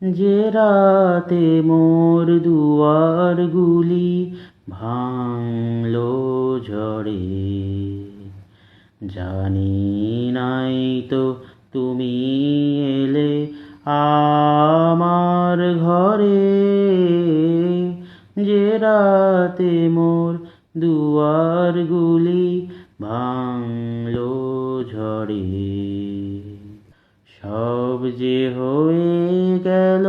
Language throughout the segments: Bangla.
যে রাতে মোর দুয়ারগুলি ভাঙলো ঝড়ে, জানি নাই তো তুমি এলে আমার ঘরে। যে রাতে মোর দুয়ারগুলি ভাঙলো ঝড়ে, সব যে হয়ে গেল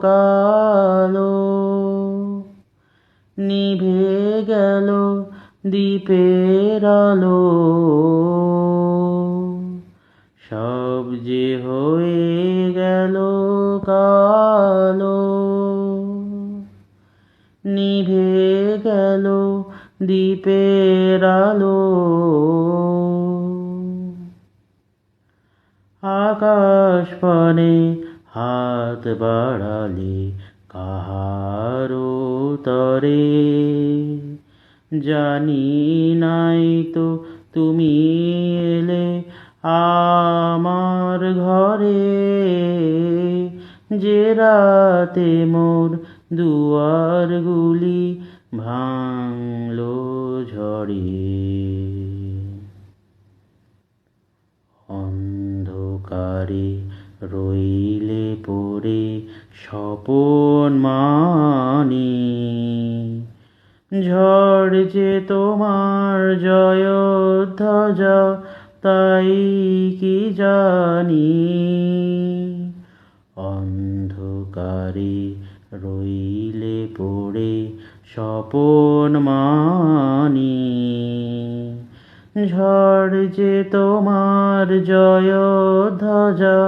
কালো, নিভে গেল দ্বীপের আলো। সব যে হয়ে গেল কালো, নিভে গেল দ্বীপের আলো। আকাশ পানে হাত বাড়ালে কাহারো তরে, জানি নাই তো তুমি এলে আমার ঘরে। যে রাতে মোর দুয়ারগুলি ভাঙলো ঝড়ে, অন্ধকারে রইলে পড়ে স্বপন মানি। ঝড় যে তোমার জয়ধ্বজা, তাই কি জানি। অন্ধকারে রইলে পড়ে স্বপন মানি। ঝড় যে তোমার জয়ধ্বজা,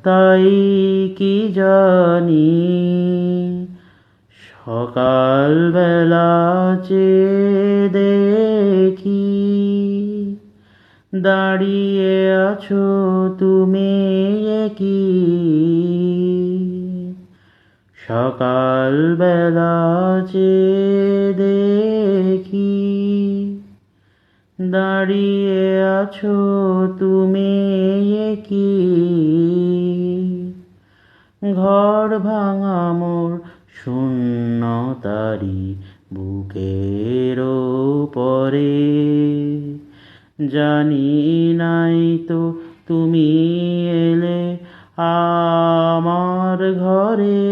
তাই কি জানি। সকাল বেলা চেয়ে দেখি, দাঁড়িয়ে আছো তুমি কি। সকাল বেলা চেয়ে দেখি, দাঁড়িয়ে আছো তুমি কি। ঘর ভাঙা মোর শূন্যতারি বুকের পরে, জানি নাই তো তুমি এলে আমার ঘরে।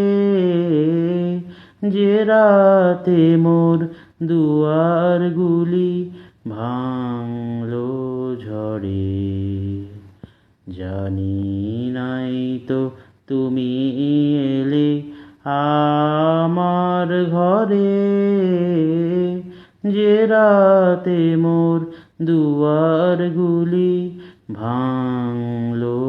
যে রাতে মোর দুয়ারগুলি ভাঙলো ঝড়ে, জানি নাই তো তুমি এলে আমার ঘরে। যে রাতে মোর দুয়ারগুলি ভাঙলো